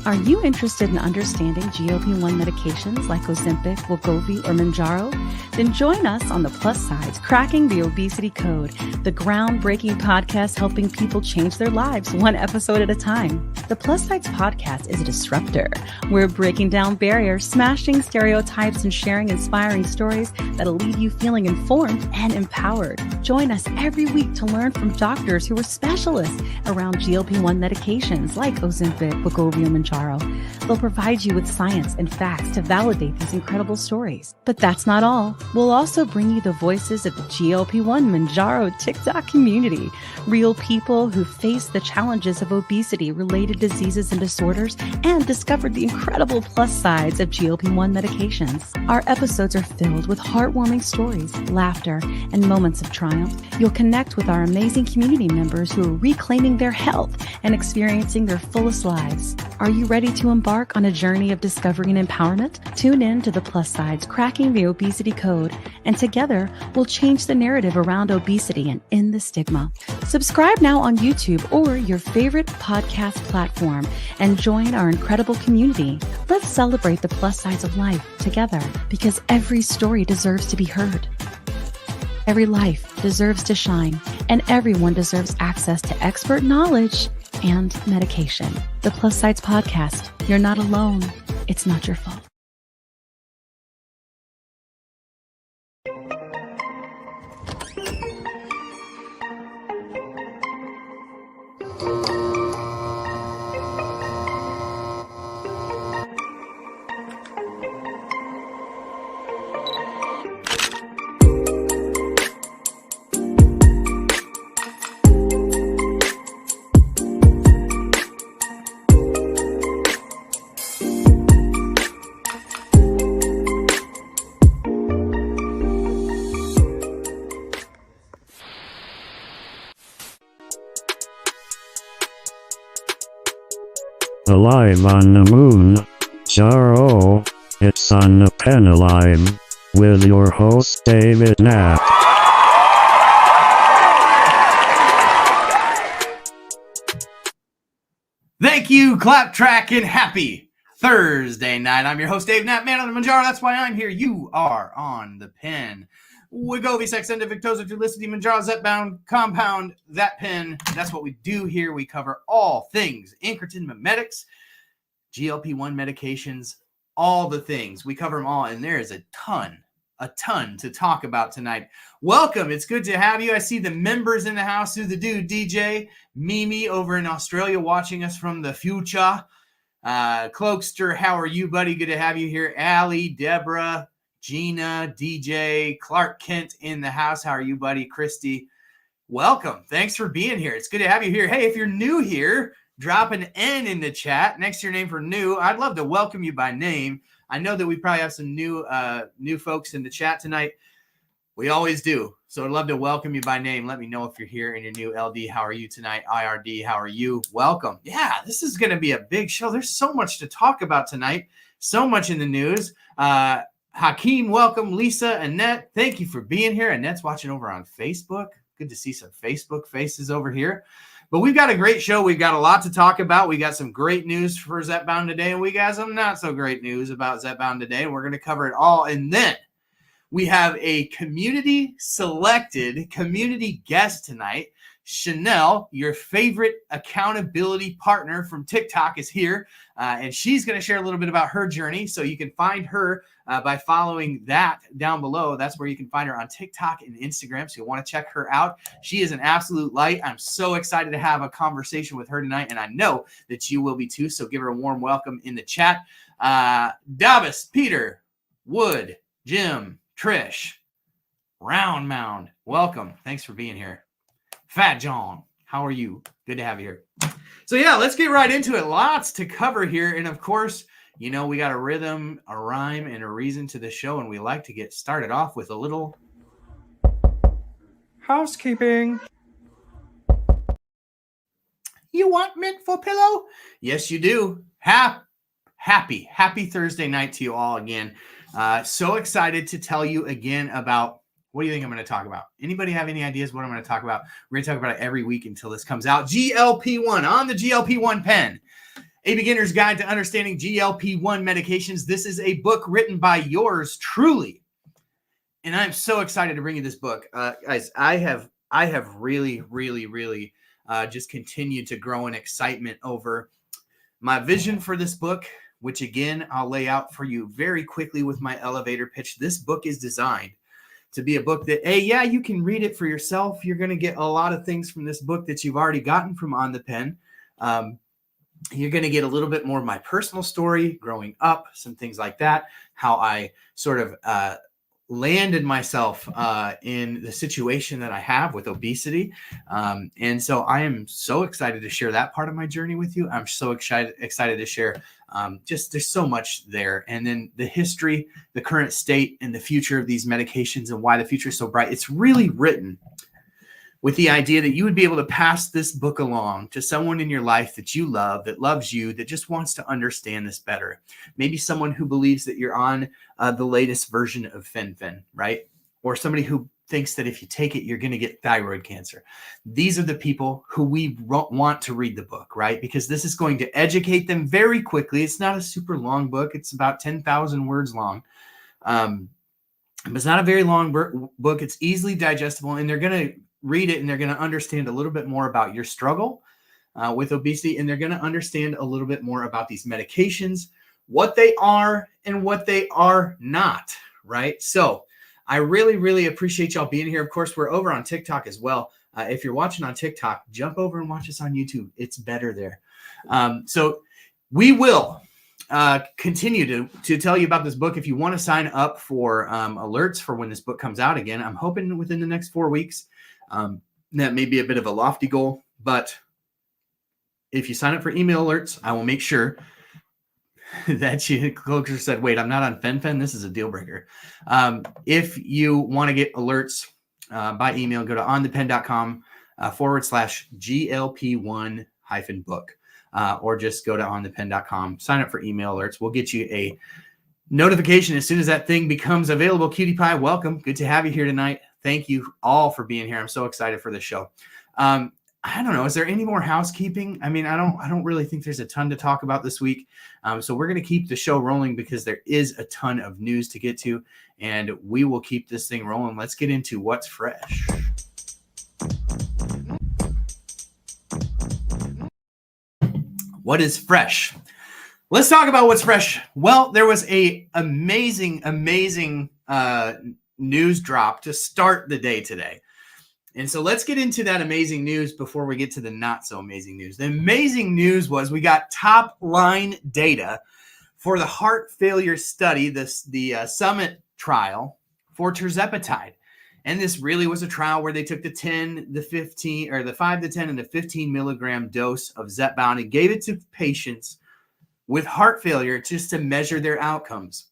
Are you interested in understanding GLP-1 medications like Ozempic, Wegovy, or MOUNJARO? Then join us on the Plus Sides, Cracking the Obesity Code, the groundbreaking podcast helping people change their lives one episode at a time. The Plus Sides podcast is a disruptor. We're breaking down barriers, smashing stereotypes, and sharing inspiring stories that'll leave you feeling informed and empowered. Join us every week to learn from doctors who are specialists around GLP-1 medications like Ozempic, Wegovy, and MOUNJARO. They'll provide you with science and facts to validate these incredible stories. But that's not all. We'll also bring you the voices of the GLP-1 MOUNJARO TikTok community, real people who face the challenges of obesity, related diseases and disorders, and discovered the incredible plus sides of GLP-1 medications. Our episodes are filled with heartwarming stories, laughter, and moments of triumph. You'll connect with our amazing community members who are reclaiming their health and experiencing their fullest lives. Are you ready to embark on a journey of discovery and empowerment? Tune in to the Plus Sides, Cracking the Obesity Code, and together we'll change the narrative around obesity and end the stigma. Subscribe now on YouTube or your favorite podcast platform and join our incredible community. Let's celebrate the plus sides of life together, because every story deserves to be heard. Every life deserves to shine, and everyone deserves access to expert knowledge and medication. The Plus Sides Podcast. You're not alone. It's not your fault. Alive on the MOUNJARO, it's on the pen alive, with your host David Knapp. Thank you, clap track, and happy Thursday night. I'm your host Dave Knapp, ManOnMounjaro. That's why I'm here. You are on the pen. Wegovy, Saxenda, Victoza, Trulicity, MOUNJARO, Zepbound, Compound, that pen. That's what we do here. We cover all things incretin mimetics, GLP-1 medications, all the things. We cover them all, and there is a ton to talk about tonight. Welcome. It's good to have you. I see the members in the house. Who the dude? DJ, Mimi over in Australia watching us from the future. Cloakster, how are you, buddy? Good to have you here. Allie, Deborah, Gina, DJ, Clark Kent in the house. How are you, buddy? Christy, welcome. Thanks for being here. It's good to have you here. Hey, if you're new here, drop an N in the chat next to your name for new. I'd love to welcome you by name. I know that we probably have some new folks in the chat tonight. We always do. So I'd love to welcome you by name. Let me know if you're here and you're new. LD, how are you tonight? IRD, how are you? Welcome. Yeah, this is going to be a big show. There's so much to talk about tonight. So much in the news. Hakeem, welcome. Lisa, Annette, thank you for being here. Annette's watching over on Facebook. Good to see some Facebook faces over here. But we've got a great show. We've got a lot to talk about. We got some great news for Zepbound today, and we got some not so great news about Zepbound today. And we're going to cover it all. And then we have a community-selected community guest tonight. Chanel, your favorite accountability partner from TikTok, is here, and she's going to share a little bit about her journey. So you can find her by following that down below. That's where you can find her on TikTok and Instagram. So you'll want to check her out. She is an absolute light. I'm so excited to have a conversation with her tonight, and I know that you will be too. So give her a warm welcome in the chat. Davis, Peter, Wood, Jim, Trish, Round Mound, welcome. Thanks for being here. Fat John, how are you? Good to have you here. So yeah, let's get right into it. Lots to cover here. And of course, you know, we got a rhythm, a rhyme, and a reason to the show. And we like to get started off with a little housekeeping. You want mint for pillow? Yes, you do. Happy Thursday night to you all again. So excited to tell you again about, what do you think I'm going to talk about? Anybody have any ideas what I'm going to talk about? We're going to talk about it every week until this comes out. GLP-1 on the GLP-1 pen. A Beginner's Guide to Understanding GLP-1 Medications. This is a book written by yours truly. And I'm so excited to bring you this book. Guys, I have really just continued to grow in excitement over my vision for this book, which again, I'll lay out for you very quickly with my elevator pitch. This book is designed to be a book that, yeah, you can read it for yourself. You're going to get a lot of things from this book that you've already gotten from OnThePen. You're going to get a little bit more of my personal story growing up, some things like that, how I sort of landed myself in the situation that I have with obesity. And so I am so excited to share that part of my journey with you. I'm so excited to share just there's so much there. And then the history, the current state, and the future of these medications and why the future is so bright. It's really written with the idea that you would be able to pass this book along to someone in your life that you love, that loves you, that just wants to understand this better. Maybe someone who believes that you're on the latest version of fen-phen, right? Or somebody who thinks that if you take it, you're going to get thyroid cancer. These are the people who we want to read the book, right? Because this is going to educate them very quickly. It's not a super long book. It's about 10,000 words long. But it's not a very long book. It's easily digestible, and they're going to read it and they're going to understand a little bit more about your struggle with obesity, and they're going to understand a little bit more about these medications, what they are and what they are not, right? So I really appreciate y'all being here. Of course, we're over on TikTok as well. If you're watching on TikTok, jump over and watch us on YouTube. It's better there. So we will continue to tell you about this book. If you want to sign up for alerts for when this book comes out again, I'm hoping within the next 4 weeks. That may be a bit of a lofty goal, but if you sign up for email alerts, I will make sure that Cloaker said, wait, I'm not on fen-phen. This is a deal breaker. If you want to get alerts by email, go to onthepen.com /GLP1-book, or just go to onthepen.com, sign up for email alerts. We'll get you a notification as soon as that thing becomes available. Cutie Pie, welcome. Good to have you here tonight. Thank you all for being here. I'm so excited for this show. I don't know. Is there any more housekeeping? I mean, I don't really think there's a ton to talk about this week. So we're going to keep the show rolling because there is a ton of news to get to, and we will keep this thing rolling. Let's get into what's fresh. What is fresh? Let's talk about what's fresh. Well, there was a amazing news drop to start the day today. And so let's get into that amazing news before we get to the not so amazing news. The amazing news was we got top line data for the heart failure study, the Summit trial for tirzepatide. And this really was a trial where they took the 10, the 15, or the 5, the 10, and the 15 milligram dose of Zepbound and gave it to patients with heart failure just to measure their outcomes.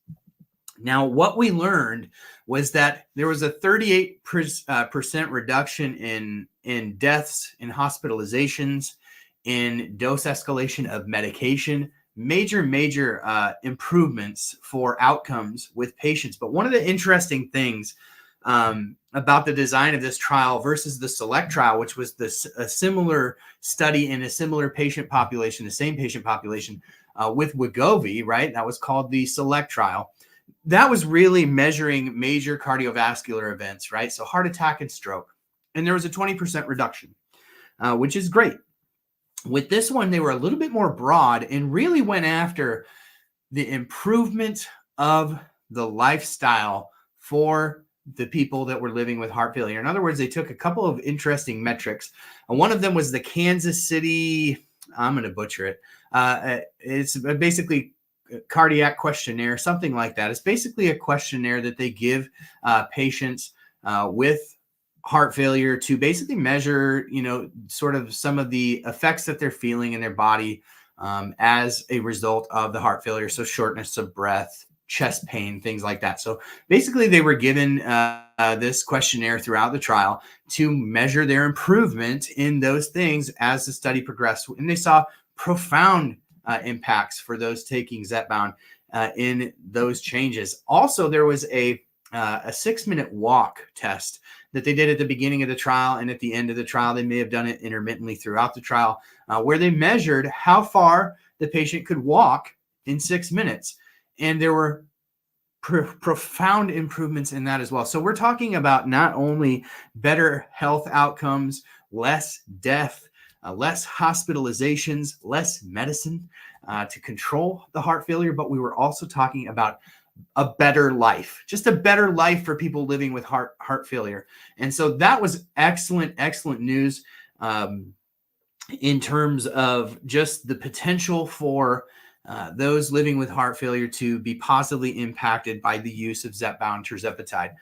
Now, what we learned was that there was a 38% reduction in deaths, in hospitalizations, in dose escalation of medication, major improvements for outcomes with patients. But one of the interesting things about the design of this trial versus the SELECT trial, which was a similar study in a similar patient population, the same patient population with Wegovy, right? That was called the SELECT trial. That was really measuring major cardiovascular events, right? So heart attack and stroke. And there was a 20% reduction, which is great. With this one, they were a little bit more broad and really went after the improvement of the lifestyle for the people that were living with heart failure. In other words, they took a couple of interesting metrics. One of them was the Kansas City, I'm going to butcher it. It's basically cardiac questionnaire, something like that. It's basically a questionnaire that they give patients with heart failure to basically measure, sort of some of the effects that they're feeling in their body as a result of the heart failure. So shortness of breath, chest pain, things like that. So basically they were given this questionnaire throughout the trial to measure their improvement in those things as the study progressed. And they saw profound impacts for those taking Zepbound in those changes. Also, there was a 6-minute walk test that they did at the beginning of the trial and at the end of the trial. They may have done it intermittently throughout the trial, where they measured how far the patient could walk in 6 minutes. And there were profound improvements in that as well. So we're talking about not only better health outcomes, less death, less hospitalizations, less medicine to control the heart failure, but we were also talking about a better life, just a better life for people living with heart failure. And so that was excellent news in terms of just the potential for those living with heart failure to be positively impacted by the use of Zepbound tirzepatide.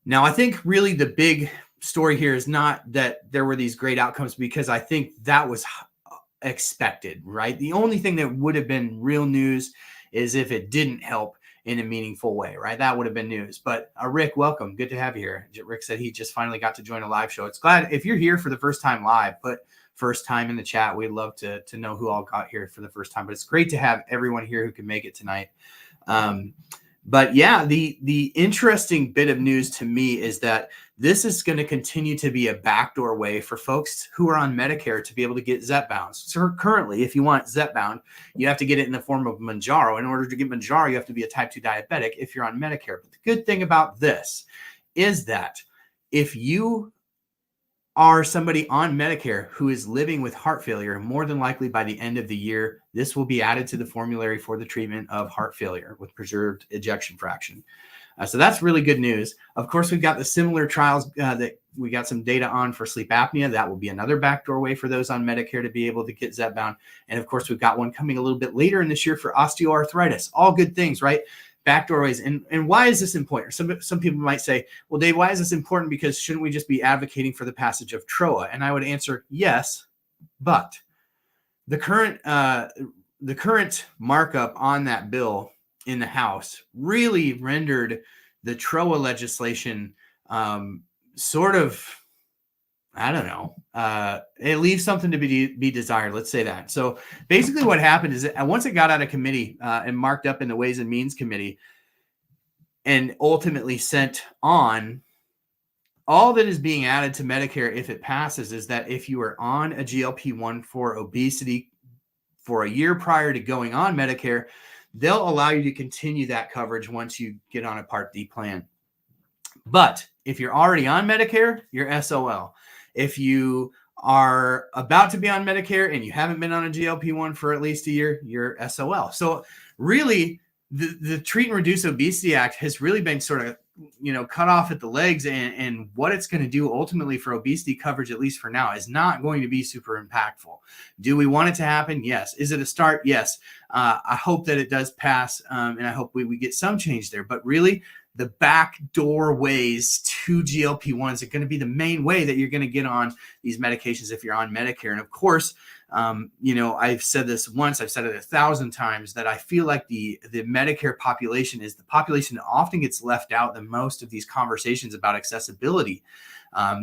Now, I think really the big story here is not that there were these great outcomes, because I think that was expected, right? The only thing that would have been real news is if it didn't help in a meaningful way, right? That would have been news. But Rick, welcome. Good to have you here. Rick said he just finally got to join a live show. It's glad if you're here for the first time live, put first time in the chat. We'd love to know who all got here for the first time, but it's great to have everyone here who can make it tonight. But yeah, the interesting bit of news to me is that this is going to continue to be a backdoor way for folks who are on Medicare to be able to get Zepbound. So currently, if you want Zepbound, you have to get it in the form of MOUNJARO. In order to get MOUNJARO, you have to be a type 2 diabetic if you're on Medicare. But the good thing about this is that if you are somebody on Medicare who is living with heart failure, more than likely by the end of the year, this will be added to the formulary for the treatment of heart failure with preserved ejection fraction. So that's really good news. Of course, we've got the similar trials that we got some data on for sleep apnea. That will be another backdoor way for those on Medicare to be able to get Zepbound. And of course, we've got one coming a little bit later in this year for osteoarthritis. All good things, right? Backdoor ways. And why is this important? Some people might say, well, Dave, why is this important? Because shouldn't we just be advocating for the passage of TROA? And I would answer yes, but the current markup on that bill in the House really rendered the TROA legislation sort of, I don't know, it leaves something to be desired. Let's say that. So basically what happened is that once it got out of committee and marked up in the Ways and Means Committee and ultimately sent on, all that is being added to Medicare if it passes is that if you are on a GLP-1 for obesity for a year prior to going on Medicare, they'll allow you to continue that coverage once you get on a Part D plan. But if you're already on Medicare, you're SOL. If you are about to be on Medicare and you haven't been on a GLP-1 for at least a year, you're SOL. So really, the Treat and Reduce Obesity Act has really been sort of, cut off at the legs, and what it's going to do ultimately for obesity coverage, at least for now, is not going to be super impactful. Do we want it to happen? Yes. Is it a start? Yes. I hope that it does pass, and I hope we get some change there. But really, the back door ways to GLP-1s are going to be the main way that you're going to get on these medications if you're on Medicare. And of course, I've said this once, I've said it 1,000 times, that I feel like the Medicare population is the population that often gets left out the most of these conversations about accessibility.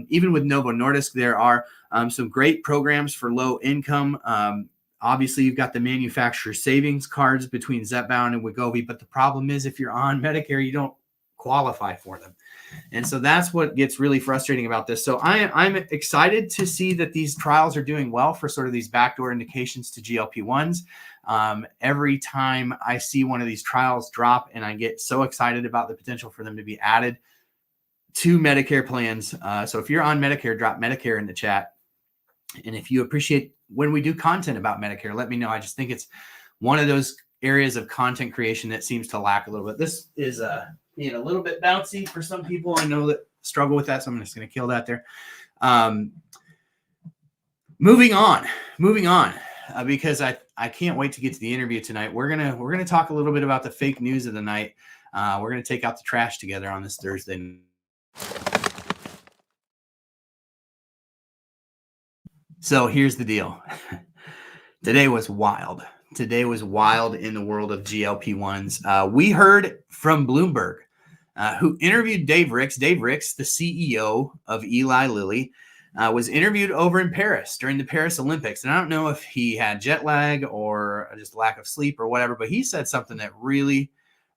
Even with Novo Nordisk, there are some great programs for low income. Obviously, you've got the manufacturer savings cards between Zepbound and Wegovy, but the problem is if you're on Medicare, you don't qualify for them. And so that's what gets really frustrating about this. So I'm excited to see that these trials are doing well for sort of these backdoor indications to GLP-1s. Every time I see one of these trials drop, and I get so excited about the potential for them to be added to Medicare plans. So if you're on Medicare, drop Medicare in the chat. And if you appreciate when we do content about Medicare, let me know. I just think it's one of those areas of content creation that seems to lack a little bit. This is being a little bit bouncy for some people. I know that struggle with that, so I'm just going to kill that there. Moving on, because I can't wait to get to the interview tonight. We're gonna talk a little bit about the fake news of the night. We're gonna take out the trash together on this Thursday. So here's the deal. Today was wild. Today was wild in the world of GLP-1s. We heard from Bloomberg, who interviewed Dave Ricks. Dave Ricks, the CEO of Eli Lilly, was interviewed over in Paris during the Paris Olympics. And I don't know if he had jet lag or just lack of sleep or whatever, but he said something that really,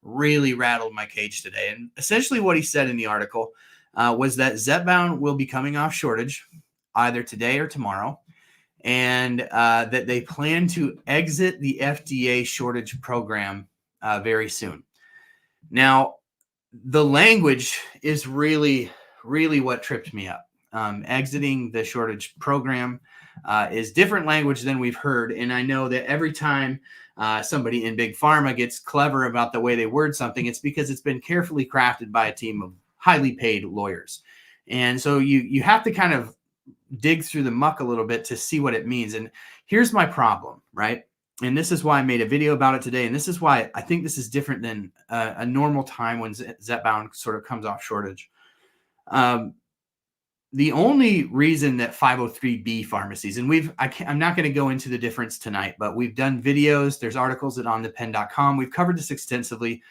really rattled my cage today. And essentially what he said in the article was that Zepbound will be coming off shortage either today or tomorrow. and that they plan to exit the FDA shortage program very soon. Now, the language is really what tripped me up. Exiting the shortage program is different language than we've heard. And I know that every time somebody in big pharma gets clever about the way they word something, it's because it's been carefully crafted by a team of highly paid lawyers. And so you have to kind of dig through the muck a little bit to see what it means. And here's my problem, right? And this is why I made a video about it today. And this is why I think this is different than a normal time when Zepbound sort of comes off shortage. The only reason that 503B pharmacies, and I'm not going to go into the difference tonight, but we've done videos. There's articles at OnThePen.com. We've covered this extensively.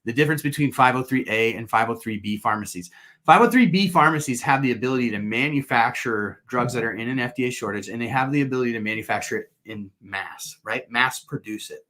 The difference between 503A and 503B pharmacies. 503B pharmacies have the ability to manufacture drugs that are in an FDA shortage, and they have the ability to manufacture it in mass, right? Mass produce it.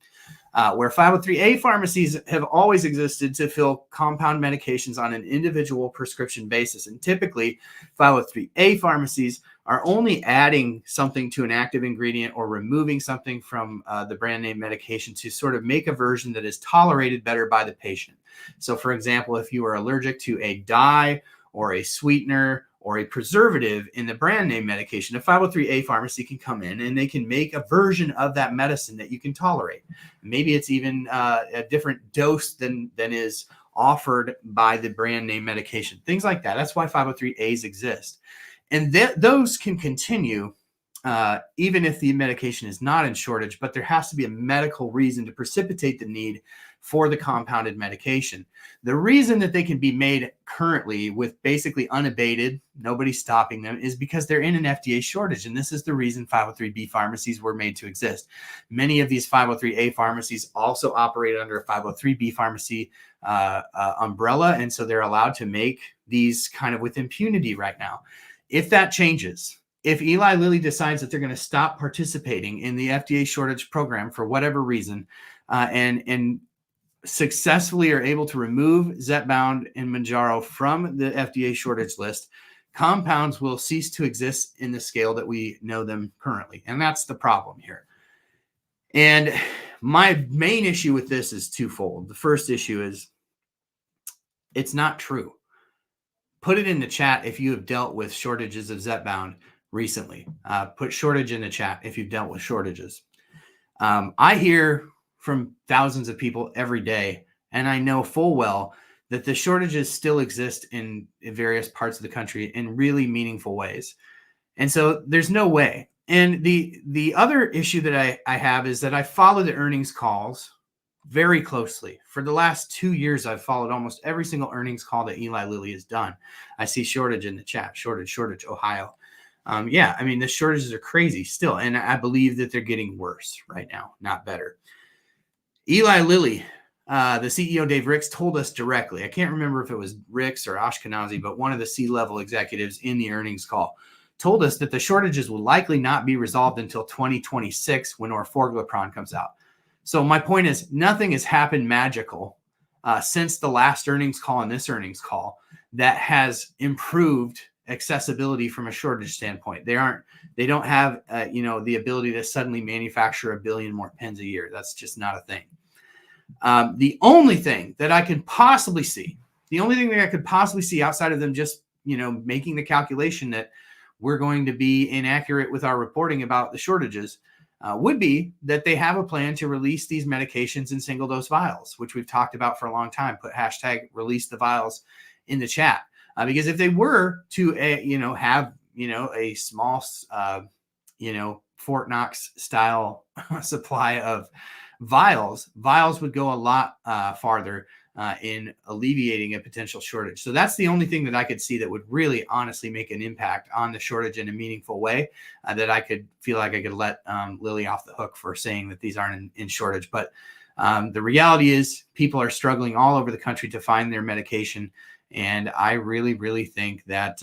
Where 503A pharmacies have always existed to fill compound medications on an individual prescription basis. And typically, 503A pharmacies are only adding something to an active ingredient or removing something from the brand name medication to sort of make a version that is tolerated better by the patient. So, for example, if you are allergic to a dye or a sweetener or a preservative in the brand name medication, a 503A pharmacy can come in and they can make a version of that medicine that you can tolerate. Maybe it's even a different dose than is offered by the brand name medication, things like that. That's why 503As exist. And those can continue even if the medication is not in shortage, but there has to be a medical reason to precipitate the need for the compounded medication. The reason that they can be made currently with basically unabated, nobody stopping them, is because they're in an FDA shortage. And this is the reason 503B pharmacies were made to exist. Many of these 503A pharmacies also operate under a 503B pharmacy umbrella. And so they're allowed to make these kind of with impunity right now. If that changes, if Eli Lilly decides that they're going to stop participating in the FDA shortage program for whatever reason, and successfully are able to remove Zepbound and MOUNJARO from the FDA shortage list, compounds will cease to exist in the scale that we know them currently. And that's the problem here. And my main issue with this is twofold. The first issue is it's not true. Put it in the chat if you have dealt with shortages of Zepbound recently. Put shortage in the chat if you've dealt with shortages. I hear from thousands of people every day, and I know full well that the shortages still exist in various parts of the country in really meaningful ways. And so there's no way. And the other issue that I have is that I follow the earnings calls very closely. For the last 2 years, I've followed almost every single earnings call that Eli Lilly has done. I see shortage in the chat, shortage, Ohio. Yeah, I mean, the shortages are crazy still. And I believe that they're getting worse right now, not better. Eli Lilly, the CEO, Dave Ricks, told us directly. I can't remember if it was Ricks or Ashkenazi, but one of the C-level executives in the earnings call told us that the shortages will likely not be resolved until 2026 when orforglipron comes out. So my point is nothing has happened magical since the last earnings call and this earnings call that has improved accessibility from a shortage standpoint. They don't have, the ability to suddenly manufacture 1 billion more pens a year. That's just not a thing. The only thing that I could possibly see outside of them just, making the calculation that we're going to be inaccurate with our reporting about the shortages would be that they have a plan to release these medications in single dose vials, which we've talked about for a long time. Put hashtag release the vials in the chat. Because if they were to, have, a small, Fort Knox style supply of vials would go a lot farther in alleviating a potential shortage. So that's the only thing that I could see that would really honestly make an impact on the shortage in a meaningful way, that I could feel like I could let Lilly off the hook for saying that these aren't in shortage. But the reality is people are struggling all over the country to find their medication. And I really, really think that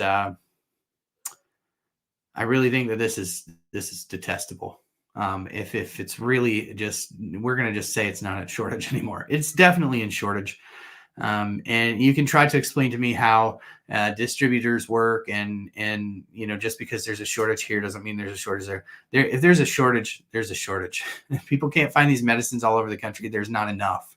this is detestable. If it's really just, we're going to just say it's not a shortage anymore. It's definitely in shortage. And you can try to explain to me how distributors work, and just because there's a shortage here doesn't mean there's a shortage there. If there's a shortage, there's a shortage. If people can't find these medicines all over the country, there's not enough.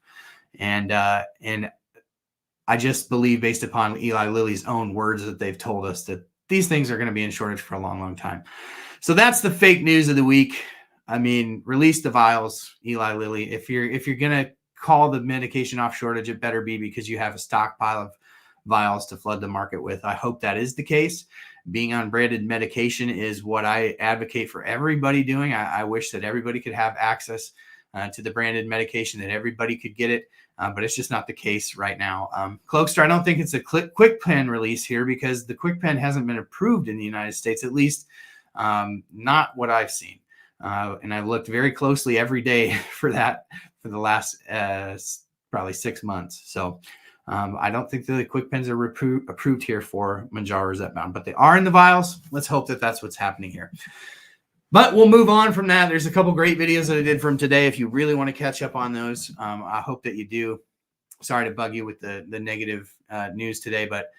And I just believe, based upon Eli Lilly's own words that they've told us, that these things are going to be in shortage for a long, long time. So that's the fake news of the week. I mean, release the vials, Eli Lilly. If you're going to call the medication off shortage, it better be because you have a stockpile of vials to flood the market with. I hope that is the case. Being on branded medication is what I advocate for everybody doing. I wish that everybody could have access to the branded medication, that everybody could get it, but it's just not the case right now. Cloakster, I don't think it's a quick pen release here, because the quick pen hasn't been approved in the United States, at least not what I've seen. And I've looked very closely every day for that for the last probably 6 months. So I don't think the quick pens are approved here for MOUNJARO or Zepbound, but they are in the vials. Let's hope that that's what's happening here. But we'll move on from that. There's a couple great videos that I did from today. If you really want to catch up on those, I hope that you do. Sorry to bug you with the negative news today, but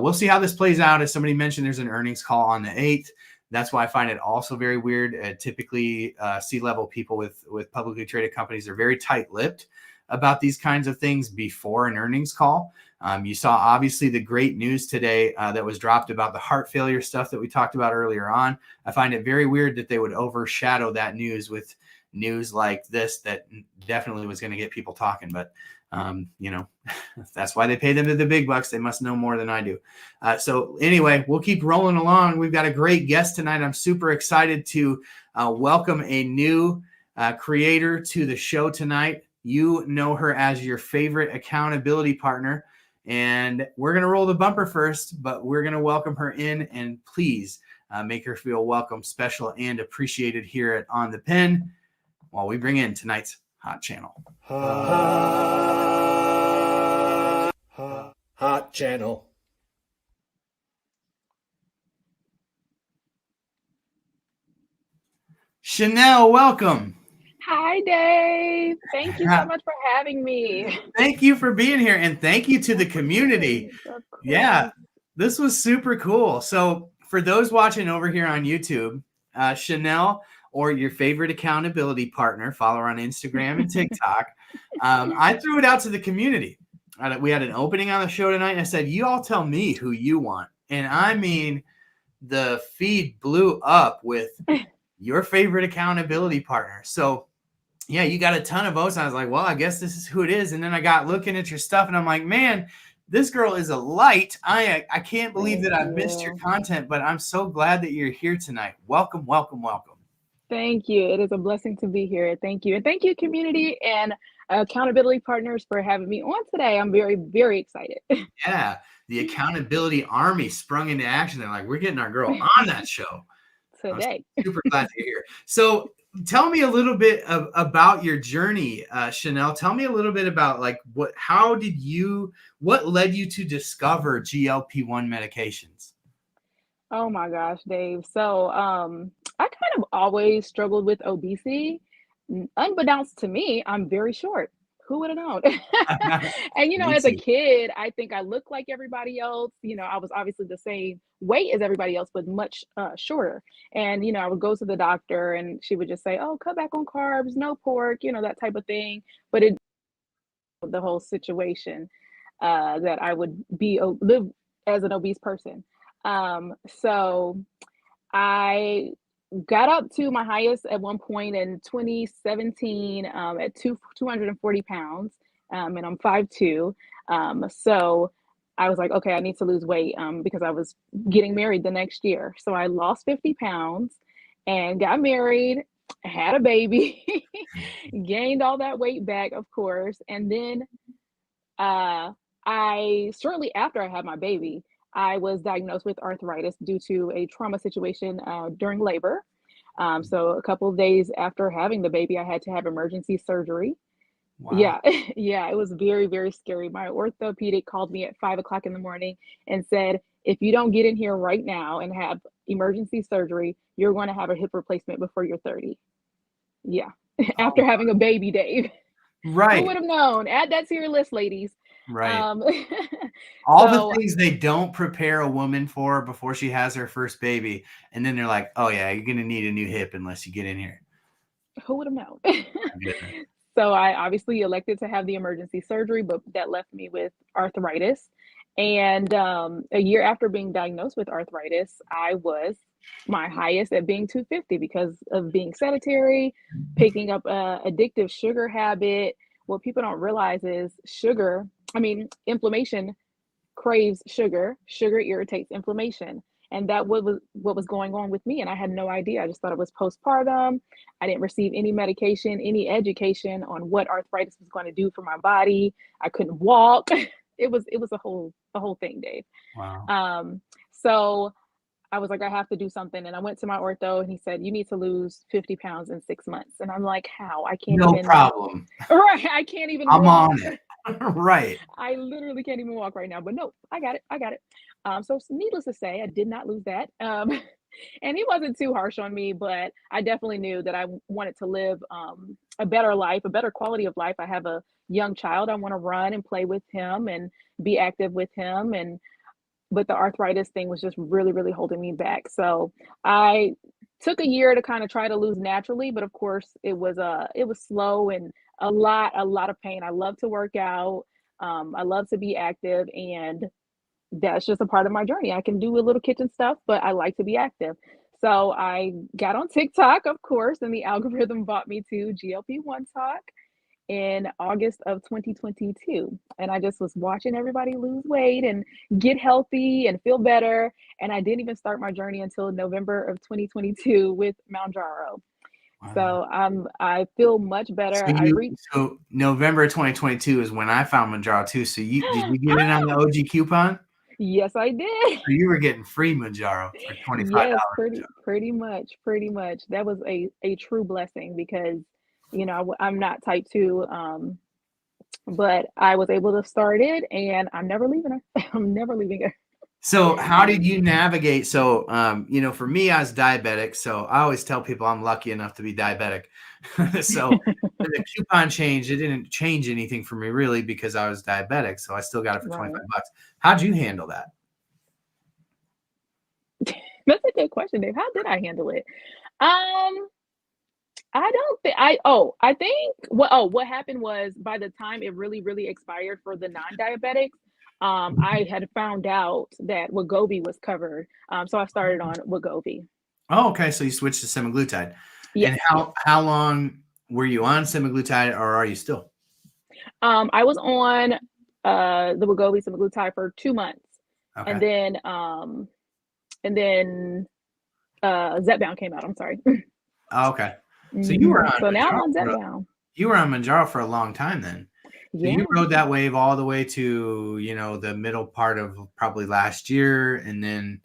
we'll see how this plays out. As somebody mentioned, there's an earnings call on the 8th. That's why I find it also very weird. Typically, C-level people with publicly traded companies are very tight-lipped about these kinds of things before an earnings call. You saw, obviously, the great news today that was dropped about the heart failure stuff that we talked about earlier on. I find it very weird that they would overshadow that news with news like this that definitely was going to get people talking. But, that's why they pay them the big bucks. They must know more than I do. So anyway, we'll keep rolling along. We've got a great guest tonight. I'm super excited to welcome a new creator to the show tonight. You know her as your favorite accountability partner. And we're going to roll the bumper first, but we're going to welcome her in, and please make her feel welcome, special, and appreciated here at On The Pen while we bring in tonight's Hot Channel. Hot Channel. Chanel, welcome. Hi, Dave. Thank you so much for having me. Thank you for being here, and thank you to the community. Yeah, this was super cool. So for those watching over here on YouTube, Chanel, or your favorite accountability partner, follow her on Instagram and TikTok. I threw it out to the community. We had an opening on the show tonight, and I said, you all tell me who you want. And I mean, the feed blew up with your favorite accountability partner. So yeah, you got a ton of votes. I was like, well, I guess this is who it is. And then I got looking at your stuff, and I'm like, man, this girl is a light. I can't believe that I've missed your content, but I'm so glad that you're here tonight. Welcome, welcome, welcome. Thank you. It is a blessing to be here. Thank you. And thank you, community and accountability partners, for having me on today. I'm very, very excited. Yeah, the accountability army sprung into action. They're like, we're getting our girl on that show Today. I'm super glad you're here. So tell me a little bit about your journey, Chanel. Tell me a little bit about what led you to discover GLP-1 medications? Oh my gosh, Dave. So I kind of always struggled with obesity. Unbeknownst to me, I'm very short. Who would have known? And, as a kid, I think I looked like everybody else. I was obviously the same weight as everybody else, but much shorter. And, I would go to the doctor, and she would just say, oh, cut back on carbs, no pork, that type of thing. But the whole situation that I would live as an obese person. So I got up to my highest at one point in 2017 at 240 pounds, and I'm 5'2". So I was like, okay, I need to lose weight because I was getting married the next year. So I lost 50 pounds and got married, had a baby, gained all that weight back, of course. And then shortly after I had my baby, I was diagnosed with arthritis due to a trauma situation during labor. So a couple of days after having the baby, I had to have emergency surgery. Wow. Yeah, yeah, it was very, very scary. My orthopedic called me at 5 o'clock in the morning and said, if you don't get in here right now and have emergency surgery, you're going to have a hip replacement before you're 30. Yeah, after having a baby, Dave. Right. Who would have known? Add that to your list, ladies. Right. Um, All the so things they don't prepare a woman for before she has her first baby. And then they're like, oh, yeah, you're going to need a new hip unless you get in here. who would have known? My goodness. So I obviously elected to have the emergency surgery, but that left me with arthritis. And a year after being diagnosed with arthritis, I was my highest at being 250 because of being sedentary, picking up a addictive sugar habit. What people don't realize is inflammation craves sugar. Sugar irritates inflammation. And that was what was going on with me. And I had no idea. I just thought it was postpartum. I didn't receive any medication, any education on what arthritis was going to do for my body. I couldn't walk. It was a whole thing, Dave. Wow. So I was like, I have to do something. And I went to my ortho and he said, you need to lose 50 pounds in 6 months. And I'm like, how? I can't No even. problem. Right. I can't even I'm walk. on it. Right. I literally can't even walk right now, but no, I got it. I got it. So needless to say, I did not lose that. And he wasn't too harsh on me, but I definitely knew that I wanted to live a better life, a better quality of life. I have a young child. I want to run and play with him and be active with him. But the arthritis thing was just really, really holding me back. So I took a year to kind of try to lose naturally, but of course it was slow and a lot of pain. I love to work out. I love to be active, and that's just a part of my journey. I can do a little kitchen stuff, but I like to be active. So I got on TikTok, of course, and the algorithm brought me to GLP-1 Talk in August of 2022. And I just was watching everybody lose weight and get healthy and feel better. And I didn't even start my journey until November of 2022 with MOUNJARO. Wow. So I feel much better. So November 2022 is when I found MOUNJARO too. So did you get in on the OG coupon? Yes, I did. So you were getting free MOUNJARO for $25. Yes, pretty much. That was a true blessing because, I'm not type 2, but I was able to start it, and I'm never leaving her. I'm never leaving her. So how did you navigate? So, for me, I was diabetic. So I always tell people I'm lucky enough to be diabetic. So when the coupon changed, it didn't change anything for me really because I was diabetic. So I still got it for $25. How'd you handle that? That's a good question, Dave. How did I handle it? What happened was by the time it really, really expired for the non-diabetics, I had found out that Wegovy was covered. So I started on Wegovy. Oh, okay. So you switched to semaglutide. Yes. And how long were you on semaglutide, or are you still? I was on the Wegovy semaglutide for 2 months. Okay. And then Zepbound came out. I'm sorry. Oh, okay. So you were on. So now I'm on Zepbound. You were on MOUNJARO for a long time then. So Yeah. you rode that wave all the way to, the middle part of probably last year, and then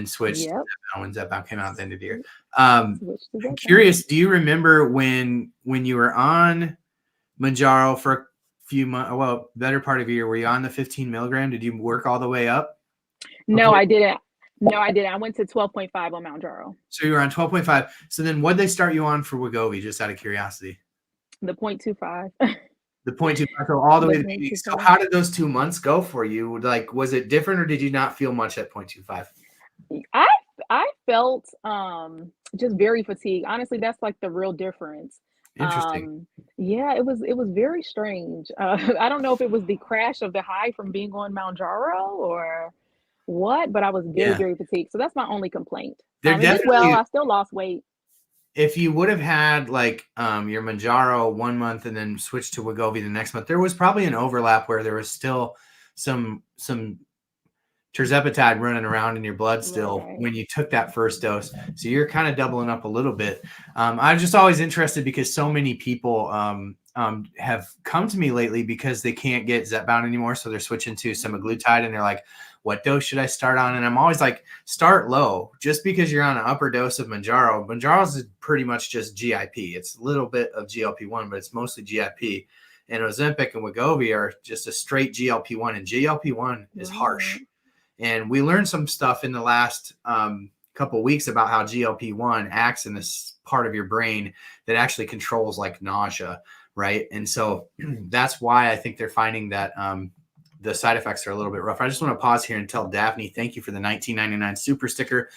switched to Zepbound when Zepbound came out at the end of the year. I'm curious, do you remember when you were on MOUNJARO for a few months, better part of a year, were you on the 15 milligram? Did you work all the way up? No, I didn't. I went to 12.5 on MOUNJARO. So you were on 12.5. So then what did they start you on for Wegovy, just out of curiosity? The 0.25. The 0.25, so all the way to the beginning. So how did those 2 months go for you? Like, was it different, or did you not feel much at 0.25? I felt just very fatigued. Honestly, that's like the real difference. Interesting. Yeah, it was very strange. I don't know if it was the crash of the high from being on MOUNJARO or what, but I was very, very fatigued. So that's my only complaint. I still lost weight. If you would have had like your MOUNJARO 1 month and then switched to Wegovy the next month, there was probably an overlap where there was still some tirzepatide running around in your blood still when you took that first dose. So you're kind of doubling up a little bit. I'm just always interested because so many people have come to me lately because they can't get Zepbound anymore. So they're switching to semaglutide, and they're like, what dose should I start on? And I'm always like, start low. Just because you're on an upper dose of MOUNJARO. MOUNJARO is pretty much just GIP. It's a little bit of GLP-1, but it's mostly GIP. And Ozempic and Wegovy are just a straight GLP-1, and GLP-1 is harsh. And we learned some stuff in the last couple of weeks about how GLP-1 acts in this part of your brain that actually controls like nausea, right? And so that's why I think they're finding that the side effects are a little bit rough. I just want to pause here and tell Daphne, thank you for the $19.99 super sticker.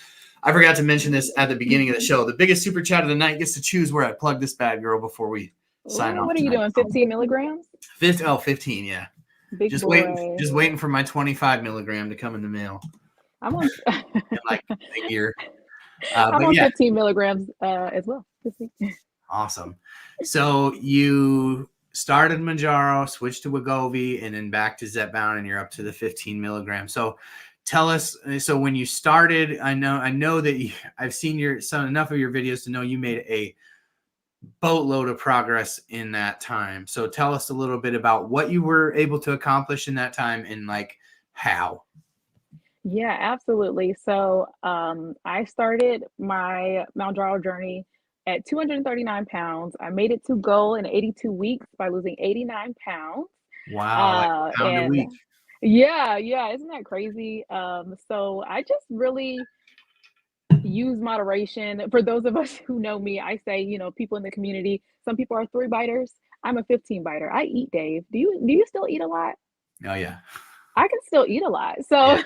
I forgot to mention this at the beginning of the show. The biggest super chat of the night gets to choose where I plug this bad girl before we sign off. What are you doing? 15 milligrams? 15, yeah. Big just boy. waiting for my 25 milligram to come in the mail. I'm on in like a year. I'm on 15 milligrams as well this week. Awesome. So you started MOUNJARO, switched to Wegovy, and then back to Zepbound, and you're up to the 15 milligrams. So tell us. So when you started, I know that I've seen enough of your videos to know you made a boatload of progress in that time. So tell us a little bit about what you were able to accomplish in that time and like how. Yeah, absolutely. So I started my MOUNJARO journey at 239 pounds. I made it to goal in 82 weeks by losing 89 pounds. Wow, like a pound a week. Yeah, isn't that crazy? So I just really use moderation. For those of us who know me, I say, people in the community, some people are 3 biters. I'm a 15 biter. I eat, Dave. Do you still eat a lot? Oh yeah. I can still eat a lot. So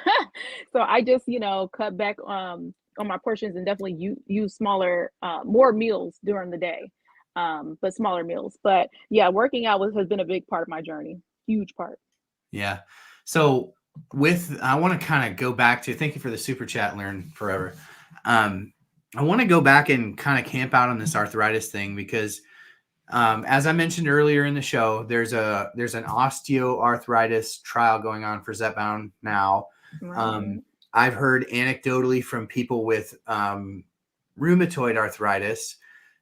so I just, cut back on my portions and definitely use smaller, more meals during the day. But smaller meals. But yeah, working out has been a big part of my journey. Huge part. Yeah. So I want to kind of go back to, thank you for the super chat, Learn Forever. I want to go back and kind of camp out on this arthritis thing because as I mentioned earlier in the show, there's an osteoarthritis trial going on for Zepbound now. Right. I've heard anecdotally from people with rheumatoid arthritis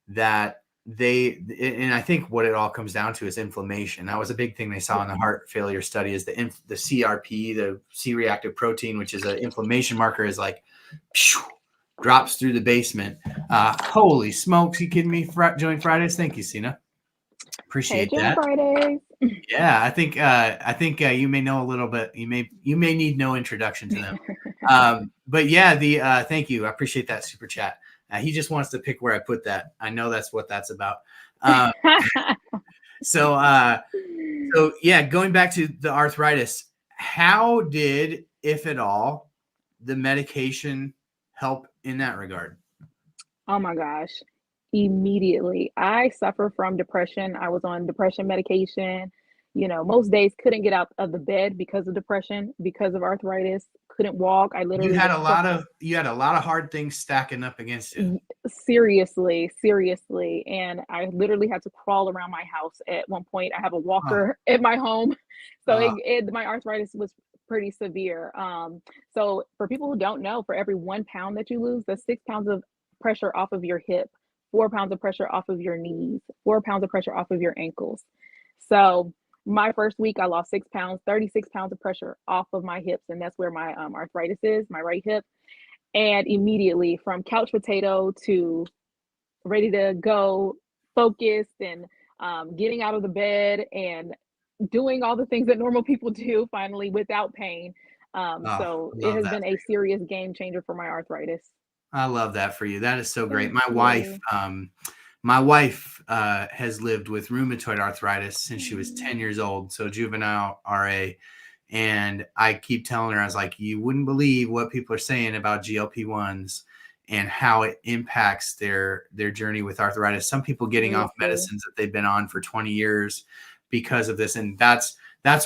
that and I think what it all comes down to is inflammation. That was a big thing they saw in the heart failure study is the CRP, the C-reactive protein, which is an inflammation marker, is like drops through the basement. Holy smokes, you kidding me? Join Fridays. Thank you, Sina. Appreciate that. Fridays. Yeah, I think you may know a little bit. You may need no introduction to them. But yeah, thank you. I appreciate that super chat. He just wants to pick where I put that. I know that's what that's about. So yeah, going back to the arthritis, how did, if at all, the medication help in that regard? Oh my gosh. Immediately. I suffer from depression. I was on depression medication. Most days couldn't get out of the bed because of depression, because of arthritis, couldn't walk. I literally you had a lot of hard things stacking up against you. Seriously. And I literally had to crawl around my house at one point. I have a walker at my home. So my arthritis was pretty severe. So for people who don't know, for every 1 pound that you lose, that's 6 pounds of pressure off of your hip, 4 pounds of pressure off of your knees, 4 pounds of pressure off of your ankles. So my first week, I lost 6 pounds, 36 pounds of pressure off of my hips. And that's where my arthritis is, my right hip. And immediately from couch potato to ready to go, focused and getting out of the bed and doing all the things that normal people do finally without pain. So it has been a serious game changer for my arthritis. I love that for you. That is so great. My wife has lived with rheumatoid arthritis since she was 10 years old. So juvenile RA. And I keep telling her, I was like, you wouldn't believe what people are saying about GLP-1s and how it impacts their journey with arthritis. Some people getting off medicines that they've been on for 20 years because of this. And that's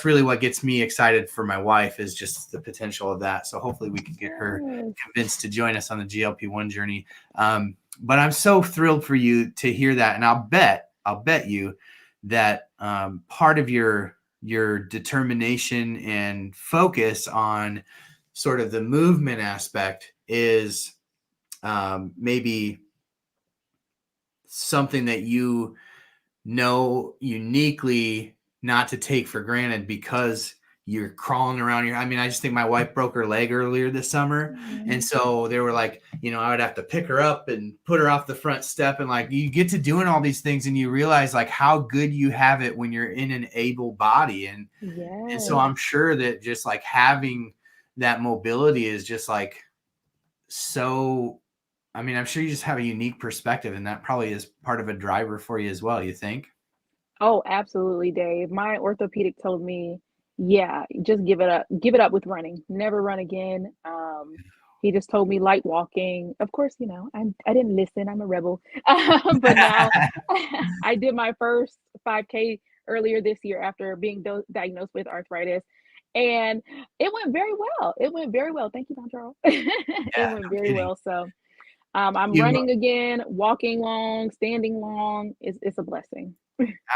really what gets me excited for my wife, is just the potential of that. So hopefully we can get her convinced to join us on the GLP-1 journey. But I'm so thrilled for you to hear that. And I'll bet you that part of your determination and focus on sort of the movement aspect is maybe something that you know uniquely not to take for granted because you're crawling around I just think my wife broke her leg earlier this summer. And so they were like, I would have to pick her up and put her off the front step. And like, you get to doing all these things and you realize like how good you have it when you're in an able body. And so I'm sure that just like having that mobility is just like so, I mean, I'm sure you just have a unique perspective, and that probably is part of a driver for you as well, you think? Oh, absolutely, Dave. My orthopedic told me, yeah, just give it up. Give it up with running. Never run again. He just told me light walking. Of course, I didn't listen. I'm a rebel. But now I did my first 5K earlier this year after being diagnosed with arthritis. And it went very well. It went very well. Thank you, MOUNJARO. It Yeah, went no very kidding. well. So I'm You running again, walking long, standing long. It's a blessing.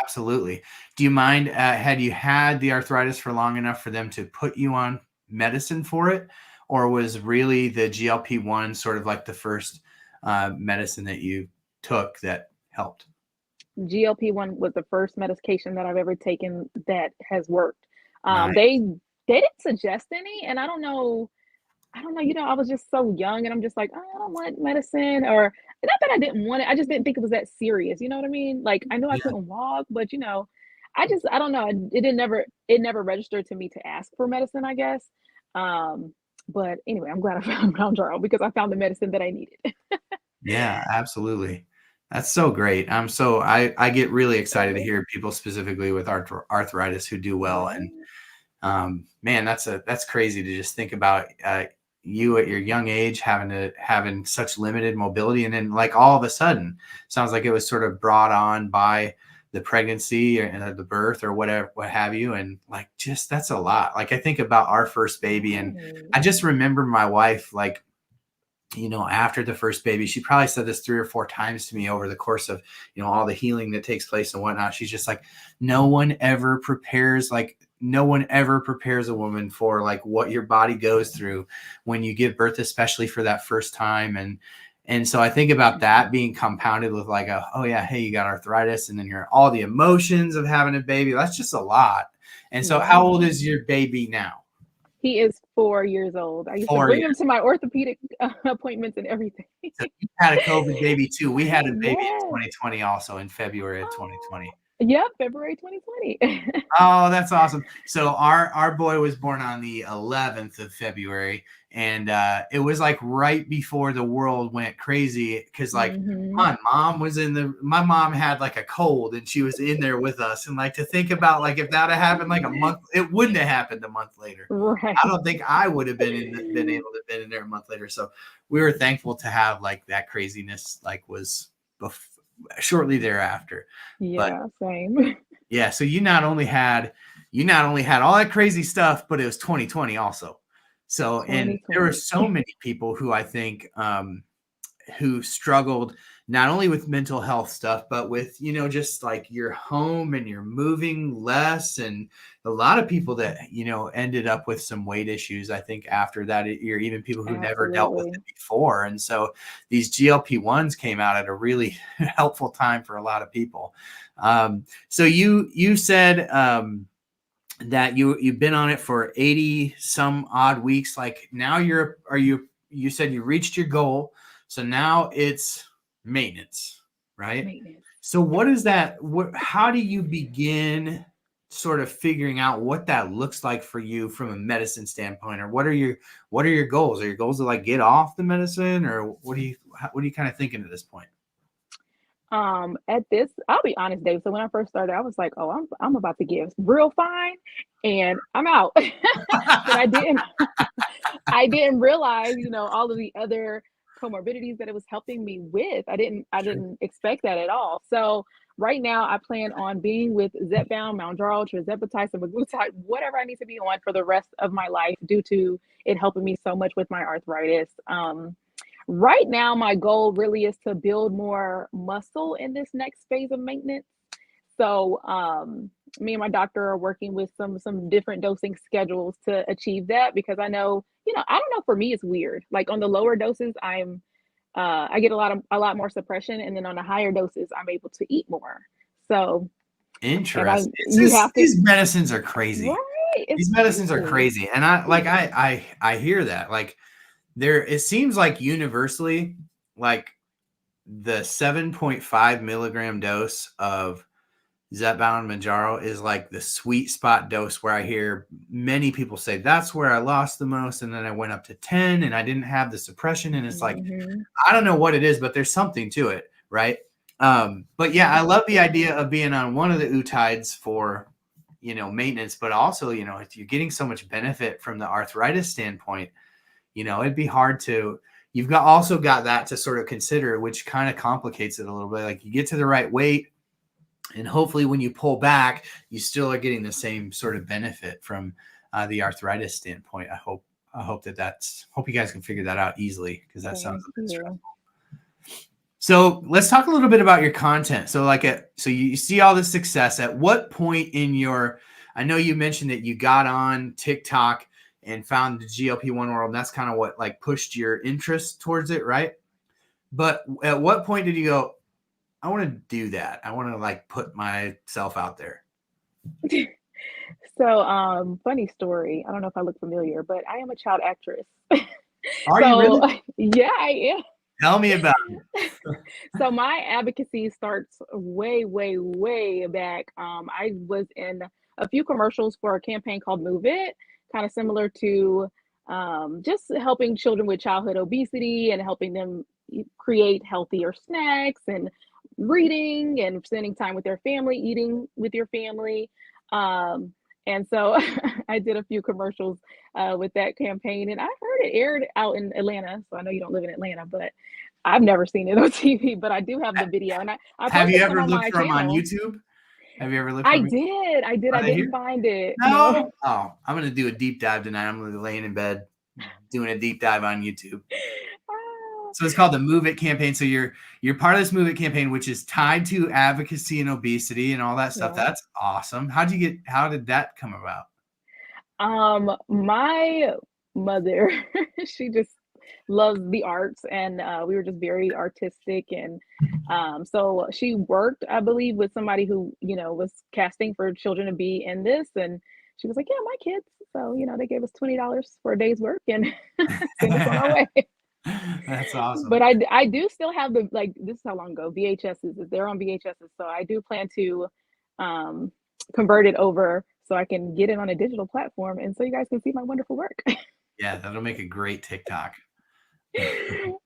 Absolutely. Do you mind, had you had the arthritis for long enough for them to put you on medicine for it? Or was really the GLP-1 sort of like the first medicine that you took that helped? GLP-1 was the first medication that I've ever taken that has worked. Nice. They didn't suggest any, and I was just so young and I'm just like, "Oh, I don't want medicine," or not that I didn't want it, I just didn't think it was that serious, you know what I mean? Like, I know I Yeah. couldn't walk, but, I don't know, it never registered to me to ask for medicine, I guess. But anyway, I'm glad I found MOUNJARO because I found the medicine that I needed. Yeah, absolutely. That's so great. I get really excited to hear people specifically with arthritis who do well. And Right. man, that's crazy to just think about you at your young age having such limited mobility, and then like all of a sudden, sounds like it was sort of brought on by the pregnancy or the birth or whatever, what have you, and like just that's a lot. Like I think about our first baby, and Right. I just remember my wife like after the first baby, she probably said this 3 or 4 times to me over the course of, all the healing that takes place and whatnot. She's just like, no one ever prepares a woman for like what your body goes through when you give birth, especially for that first time. And so I think about that being compounded with like oh yeah, hey, you got arthritis, and then all the emotions of having a baby. That's just a lot. And so how old Right. is your baby now? He is 4 years old. I used to 4 bring years. him to my orthopedic appointments and everything. So you had a COVID baby too. We had a baby in Yes. 2020 also, in February of Oh, 2020. yep, February 2020. Oh, that's awesome. So our boy was born on the 11th of February, and it was like right before the world went crazy because like Mhm. my mom had like a cold and she was in there with us, and like to think about like if that had happened like a month, it wouldn't have happened a month later. I Right. don't think I would have been able to been in there a month later. So we were thankful to have like that craziness like was shortly thereafter. But Yeah, same. yeah, so you not only had all that crazy stuff, but it was 2020 also. So, and there were 2020. so many people who I think who struggled not only with mental health stuff, but with, just like your home and you're moving less. And a lot of people that, ended up with some weight issues, I think after that year, even people who never dealt with Absolutely. it before. And so these GLP-1s came out at a really helpful time for a lot of people. So you said that you've been on it for 80 some odd weeks. Like now you said you reached your goal. So now it's maintenance, right? Maintenance. So what is that? How do you begin sort of figuring out what that looks like for you from a medicine standpoint, or what are your goals? Are your goals to like get off the medicine, or what are you kind of thinking at this point? I'll be honest, Dave. So when I first started, I was like, "Oh, I'm about to get real fine, and I'm out." But I didn't realize, all of the other comorbidities that it was helping me with. Sure. I didn't expect that at all. So right now, I plan on being with Zepbound, MOUNJARO, tirzepatide, semaglutide, whatever I need to be on for the rest of my life, due to it helping me so much with my arthritis. Right now, my goal really is to build more muscle in this next phase of maintenance. So, me and my doctor are working with some different dosing schedules to achieve that, because I know, I don't know, for me it's weird. Like on the lower doses, I get a lot more suppression, and then on the higher doses, I'm able to eat more. So, and I Interesting. It's you just have to these medicines are crazy. right, it's These medicines are crazy. crazy. And I hear that. Like it seems like universally, like the 7.5 milligram dose of Zepbound MOUNJARO is like the sweet spot dose where I hear many people say that's where I lost the most. And then I went up to 10 and I didn't have the suppression. And it's like, I don't know what it is, but there's something to it. Right. But yeah, I love the idea of being on one of the tides for, maintenance, but also, if you're getting so much benefit from the arthritis standpoint, it'd be hard to, also got that to sort of consider, which kind of complicates it a little bit. Like you get to the right weight, and hopefully when you pull back, you still are getting the same sort of benefit from the arthritis standpoint. I hope hope you guys can figure that out easily, because that sounds a bit stressful. So let's talk a little bit about your content. So so you see all this success. At what point in I know you mentioned that you got on TikTok and found the GLP-1 world, and that's kind of what pushed your interest towards it, right? But at what point did you go, I want to do that? I want to put myself out there. So, funny story. I don't know if I look familiar, but I am a child actress. Are you really? Yeah, I am. Tell me about it. So my advocacy starts way, way, way back. I was in a few commercials for a campaign called Move It, kind of similar to just helping children with childhood obesity and helping them create healthier snacks and reading and spending time with their family, eating with your family. And so I did a few commercials with that campaign, and I heard it aired out in Atlanta. So I know you don't live in Atlanta, but I've never seen it on TV, but I do have the video. And I have you ever looked for them on YouTube? Have you ever looked for them? I did. I didn't find it. No. Oh, I'm going to do a deep dive tonight. I'm going to be laying in bed doing a deep dive on YouTube. So it's called the Move It campaign. So you're part of this Move It campaign, which is tied to advocacy and obesity and all that stuff. Yeah. That's awesome. How did that come about? My mother, she just loves the arts, and we were just very artistic. And so she worked, I believe, with somebody who, was casting for children to be in this. And she was like, yeah, my kids. So, they gave us $20 for a day's work and sent us on our way. That's awesome. But I do still have this is how long ago VHSs. They're on VHSs, so I do plan to convert it over so I can get it on a digital platform, and so you guys can see my wonderful work. Yeah, that'll make a great TikTok.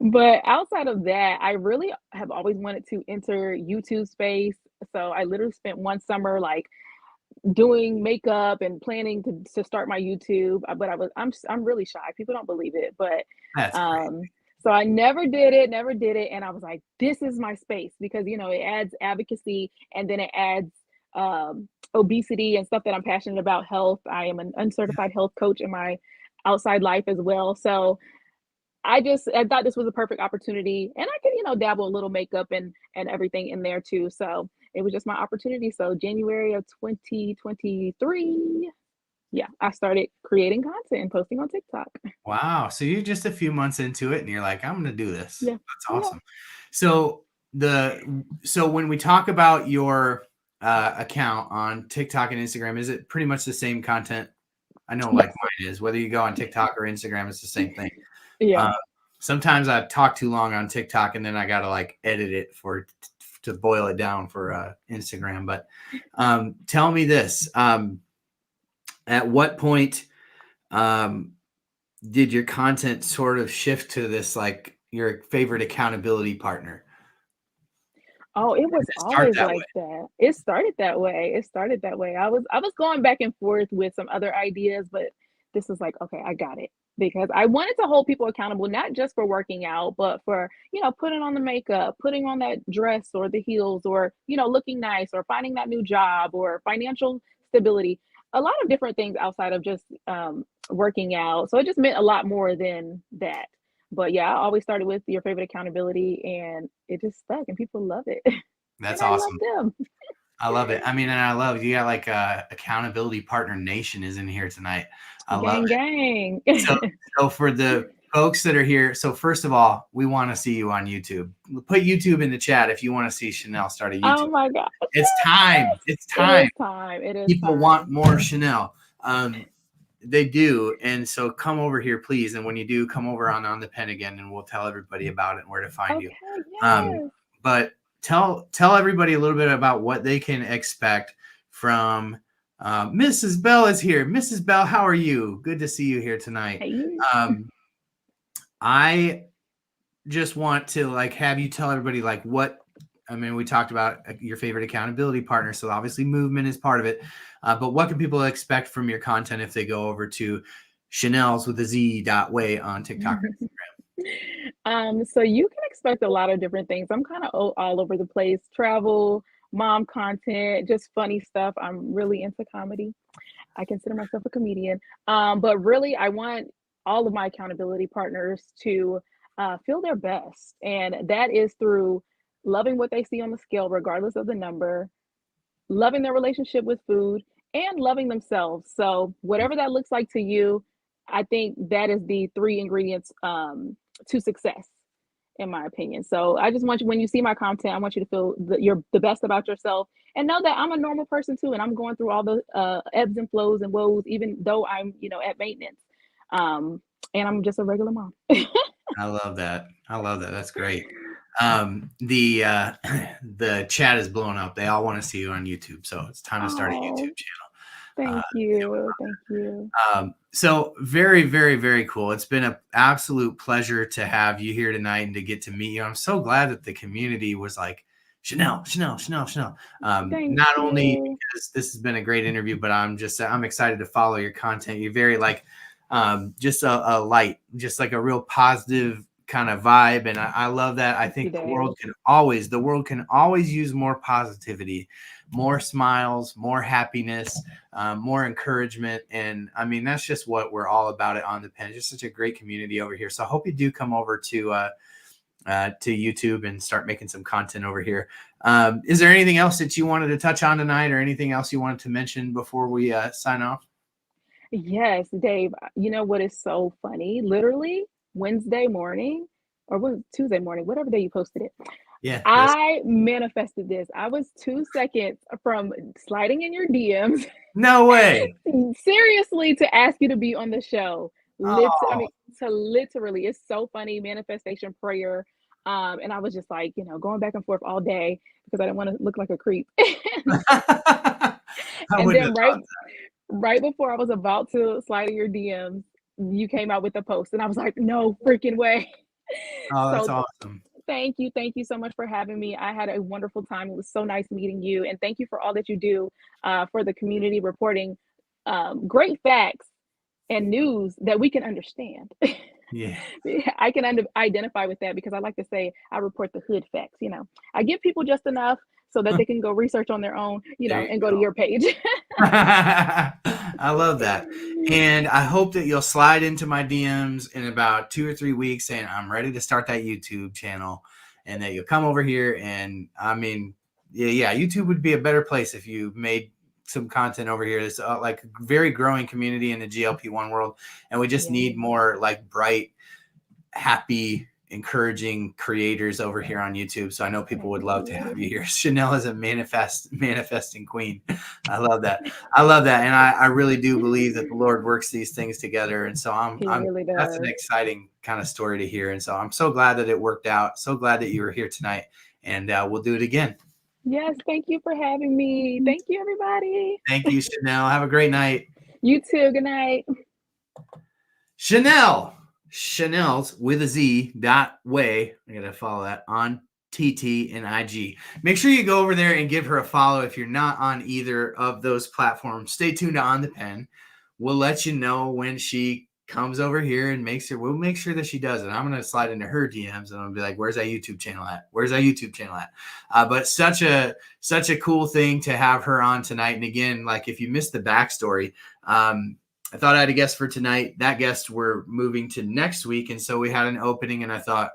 But outside of that, I really have always wanted to enter YouTube space. So I literally spent one summer doing makeup and planning to start my YouTube, but I'm really shy. People don't believe it, but so I never did it, and I was like, this is my space, because it adds advocacy, and then it adds obesity and stuff that I'm passionate about. Health. I am an uncertified health coach in my outside life as well. So I thought this was a perfect opportunity, and I could dabble a little makeup and everything in there too. So it was just my opportunity. So January of 2023, yeah, I started creating content and posting on TikTok. Wow. So you're just a few months into it and you're like, I'm going to do this. Yeah. That's awesome. Yeah. So when we talk about your account on TikTok and Instagram, is it pretty much the same content? I know mine is. Whether you go on TikTok or Instagram, it's the same thing. Yeah. Sometimes I talk too long on TikTok and then I got to edit it to boil it down for Instagram. But tell me this, at what point did your content sort of shift to this, your favorite accountability partner? Oh, it was always like that. It started that way. I was going back and forth with some other ideas, but this was okay, I got it. Because I wanted to hold people accountable, not just for working out, but for, putting on the makeup, putting on that dress or the heels, or, looking nice, or finding that new job, or financial stability, a lot of different things outside of just working out. So it just meant a lot more than that. But yeah, I always started with your favorite accountability, and it just stuck, and people love it. That's awesome. I love them. I love it. I mean, and I love you got accountability partner nation is in here tonight. I love it. Gang. So for the folks that are here, so first of all, we want to see you on YouTube. Put YouTube in the chat if you want to see Chanel start a YouTube. Oh my God. It's time. It's time. It is People time. want more Chanel. They do. And so come over here, please. And when you do, come over on OnThePen again, and we'll tell everybody about it and where to find you. Yes. But tell everybody a little bit about what they can expect from Mrs. Bell is here. Mrs. Bell, how are you? Good to see you here tonight. Hey. I just want to like have you tell everybody like what, I mean, we talked about your favorite accountability partner, so obviously movement is part of it. But what can people expect from your content if they go over to Chanelz.Way on TikTok or Instagram? So you can expect a lot of different things. I'm kind of all over the place. Travel, mom content, just funny stuff. I'm really into comedy. I consider myself a comedian. But really, I want all of my accountability partners to feel their best. And that is through loving what they see on the scale, regardless of the number, loving their relationship with food, and loving themselves. So, whatever that looks like to you, I think that is the 3 ingredients to success, in my opinion. So I just want you, when you see my content, I want you to feel that you're the best about yourself, and know that I'm a normal person too, and I'm going through all the ebbs and flows and woes, even though I'm, at maintenance. And I'm just a regular mom. I love that. That's great. The chat is blowing up. They all want to see you on YouTube, so it's time to start a YouTube channel. Thank you. Thank you. So very, very, very cool. It's been an absolute pleasure to have you here tonight and to get to meet you. I'm so glad that the community was like, Chanel. Not only because this has been a great interview, but I'm excited to follow your content. You're very like, just a light, just like a real positive kind of vibe. And I love that. I think the world can always use more positivity, more smiles, more happiness, more encouragement. And I mean, that's just what we're all about at OnThePen. Just such a great community over here. So I hope you do come over to YouTube and start making some content over here. Is there anything else that you wanted to touch on tonight, or anything else you wanted to mention before we sign off? Yes, Dave. You know what is so funny? Literally Wednesday morning, or was it Tuesday morning, whatever day you posted it. Yeah, I manifested this. I was 2 seconds from sliding in your DMs. No way. Seriously, to ask you to be on the show. I mean, literally, it's so funny. Manifestation prayer. And I was just like, going back and forth all day because I didn't want to look like a creep. And then right before I was about to slide in your DMs, you came out with the post, and I was like, no freaking way. Oh, that's awesome. Thank you so much for having me. I had a wonderful time. It was so nice meeting you, and thank you for all that you do for the community, reporting great facts and news that we can understand. Yeah. I can identify with that, because I like to say I report the hood facts. I give people just enough so that they can go research on their own, and go to your page. I love that. And I hope that you'll slide into my DMs in about 2 or 3 weeks saying I'm ready to start that YouTube channel, and that you'll come over here. And I mean, yeah, YouTube would be a better place if you made some content over here. It's like a very growing community in the GLP-1 world. And we just need more like bright, happy, encouraging creators over here on YouTube. So I know people would love to have you here. Chanel is a manifesting queen. I love that. And I really do believe that the Lord works these things together. And so that's an exciting kind of story to hear. And so I'm so glad that it worked out. So glad that you were here tonight, and we'll do it again. Yes. Thank you for having me. Thank you, everybody. Thank you, Chanel. Have a great night. You too. Good night. Chanelz with a Z.way. I gotta follow that on TT and IG. Make sure you go over there and give her a follow if you're not on either of those platforms. Stay tuned to OnThePen. We'll let you know when she comes over here and we'll make sure that she does it. I'm gonna slide into her DMs and I'll be like, "Where's that YouTube channel at? But such a cool thing to have her on tonight. And again, like if you missed the backstory, I thought I had a guest for tonight. That guest we're moving to next week. And so we had an opening, and I thought,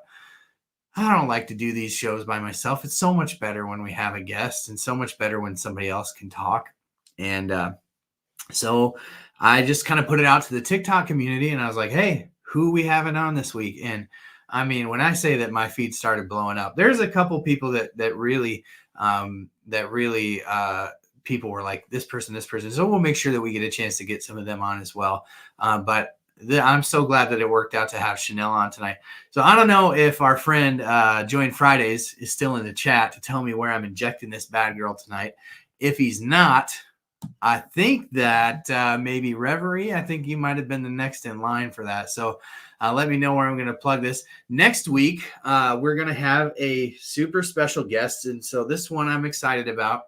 I don't like to do these shows by myself. It's so much better when we have a guest, and so much better when somebody else can talk. And so I just kind of put it out to the TikTok community, and I was like, hey, who we having on this week? And I mean, when I say that my feed started blowing up, there's a couple people that really people were like, this person. So we'll make sure that we get a chance to get some of them on as well. But I'm so glad that it worked out to have Chanel on tonight. So I don't know if our friend Join Fridays is still in the chat to tell me where I'm injecting this bad girl tonight. If he's not, I think that maybe Reverie. I think you might have been the next in line for that. So let me know where I'm going to plug this. Next week, we're going to have a super special guest. And so this one I'm excited about.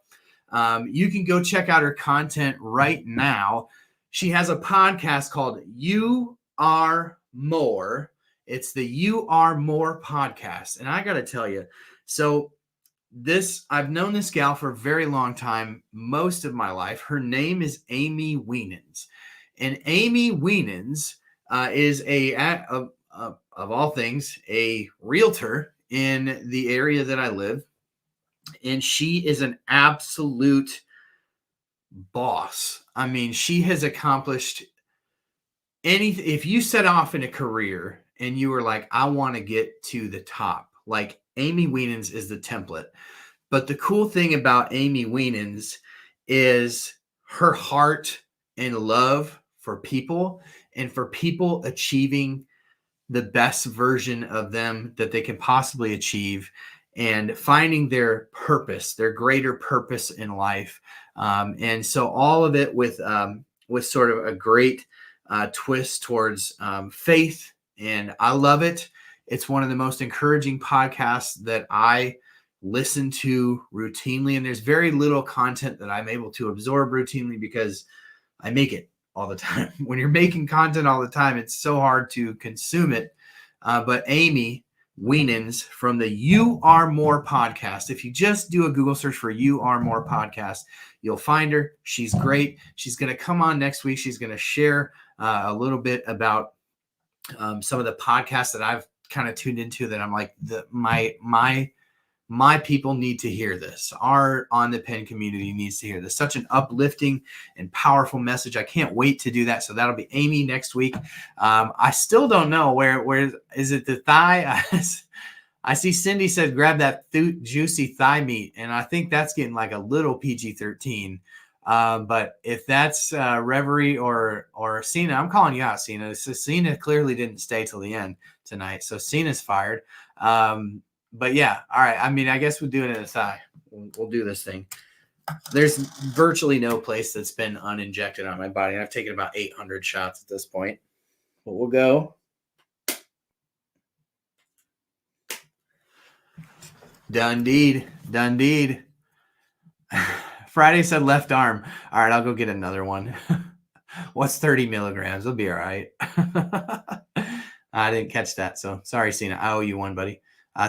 You can go check out her content right now. She has a podcast called You Are More. It's the You Are More podcast. And I got to tell you, so I've known this gal for a very long time, most of my life. Her name is Amy Wienans. And Amy Wienans is of all things, a realtor in the area that I live. And she is an absolute boss. I mean, she has accomplished anything. If you set off in a career and you were like, I want to get to the top, like Amy Wienans is the template. But the cool thing about Amy Wienans is her heart and love for people and for people achieving the best version of them that they can possibly achieve and finding their purpose, their greater purpose in life. And so all of it with sort of a great twist towards faith. And I love it. It's one of the most encouraging podcasts that I listen to routinely. And there's very little content that I'm able to absorb routinely because I make it all the time. When you're making content all the time, it's so hard to consume it. But Amy Wienans from the You Are More podcast. If you just do a Google search for You Are More podcast, you'll find her. She's great. She's going to come on next week. She's going to share a little bit about some of the podcasts that I've kind of tuned into that I'm like, my people need to hear this. Our OnThePen community needs to hear this. Such an uplifting and powerful message. I can't wait to do that. So that'll be Amy next week. I still don't know where is it the thigh? I see Cindy said, grab that juicy thigh meat. And I think that's getting like a little PG-13. But if that's Reverie or Cena, I'm calling you out, Cena. So Cena clearly didn't stay till the end tonight. So Cena's fired. But yeah, all right. I mean, I guess we'll do it in a thigh. We'll do this thing. There's virtually no place that's been uninjected on my body. I've taken about 800 shots at this point. But we'll go. Done deed. Friday said left arm. All right, I'll go get another one. What's 30 milligrams? It'll be all right. I didn't catch that. So sorry, Cena. I owe you one, buddy.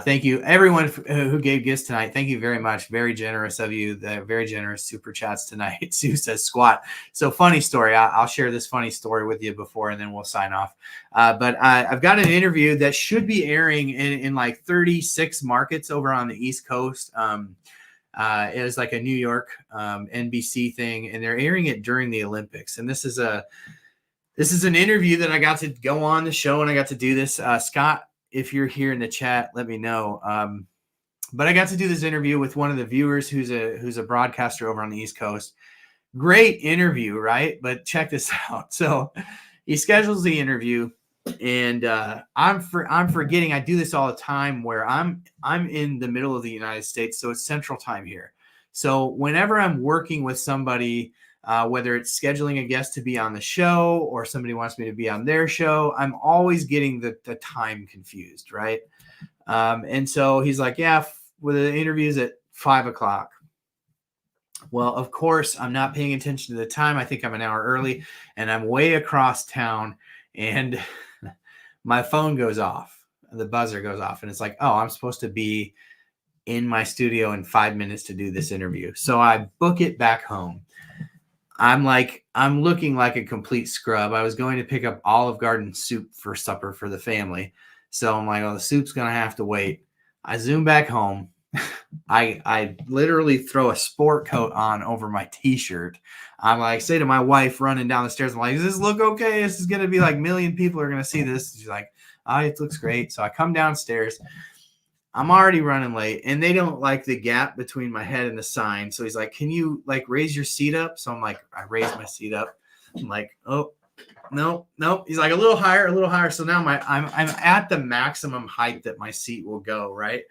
Thank you, everyone who gave gifts tonight. Thank you very much. Very generous of you. Very generous super chats tonight. Sue says squat. So funny story. I'll share this funny story with you before, and then we'll sign off. But I've got an interview that should be airing in like 36 markets over on the East Coast. It was like a New York NBC thing, and they're airing it during the Olympics. And this is an interview that I got to go on the show, and I got to do this. Scott, if you're here in the chat, let me know. But I got to do this interview with one of the viewers who's a broadcaster over on the East Coast. Great interview, right? But check this out. So he schedules the interview, and I'm forgetting. I do this all the time where I'm in the middle of the United States, so it's Central Time here. So whenever I'm working with somebody, whether it's scheduling a guest to be on the show or somebody wants me to be on their show, I'm always getting the time confused, right? And so he's like, yeah, well, the interview's at 5:00. Well, of course, I'm not paying attention to the time. I think I'm an hour early, and I'm way across town, and my phone goes off. The buzzer goes off, and it's like, oh, I'm supposed to be in my studio in 5 minutes to do this interview. So I book it back home. I'm looking like a complete scrub. I was going to pick up Olive Garden soup for supper for the family. So I'm like, oh, the soup's going to have to wait. I zoom back home. I literally throw a sport coat on over my t-shirt. I'm like, say to my wife running down the stairs, I'm like, does this look okay? This is going to be like a million people are going to see this. She's like, oh, it looks great. So I come downstairs. I'm already running late, and they don't like the gap between my head and the sign. So he's like, can you like raise your seat up? So I'm like, I raise my seat up. I'm like, oh, Nope. He's like a little higher. So now I'm at the maximum height that my seat will go, right?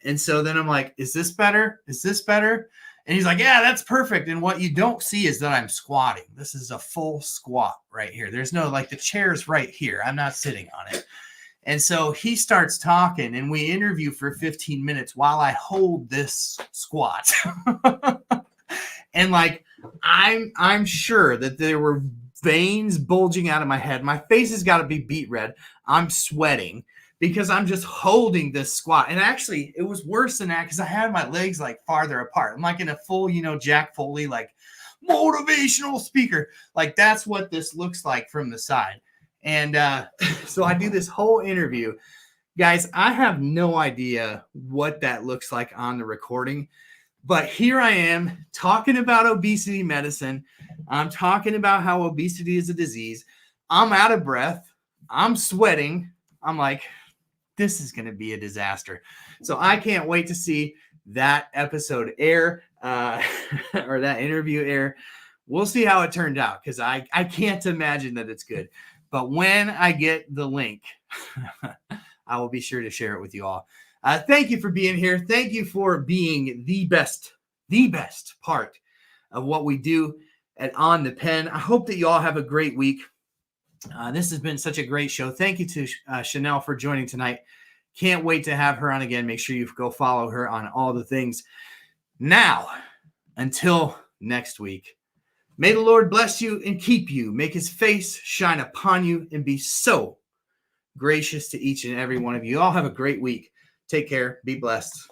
And so then I'm like, is this better? And he's like, yeah, that's perfect. And what you don't see is that I'm squatting. This is a full squat right here. There's no, like, the chair's right here. I'm not sitting on it. And so he starts talking, and we interview for 15 minutes while I hold this squat. And like, I'm sure that there were veins bulging out of my head. My face has got to be beet red. I'm sweating because I'm just holding this squat. And actually, it was worse than that because I had my legs like farther apart. I'm like in a full, Jack Foley, like motivational speaker. Like, that's what this looks like from the side. And so I do this whole interview. Guys, I have no idea what that looks like on the recording. But here I am talking about obesity medicine. I'm talking about how obesity is a disease. I'm out of breath. I'm sweating. I'm like, this is going to be a disaster. So I can't wait to see that episode air or that interview air. We'll see how it turned out because I can't imagine that it's good. But when I get the link, I will be sure to share it with you all. Thank you for being here. Thank you for being the best part of what we do at OnThePen. I hope that you all have a great week. This has been such a great show. Thank you to Chanel for joining tonight. Can't wait to have her on again. Make sure you go follow her on all the things. Now, until next week, may the Lord bless you and keep you. Make his face shine upon you and be so gracious to each and every one of you. All have a great week. Take care. Be blessed.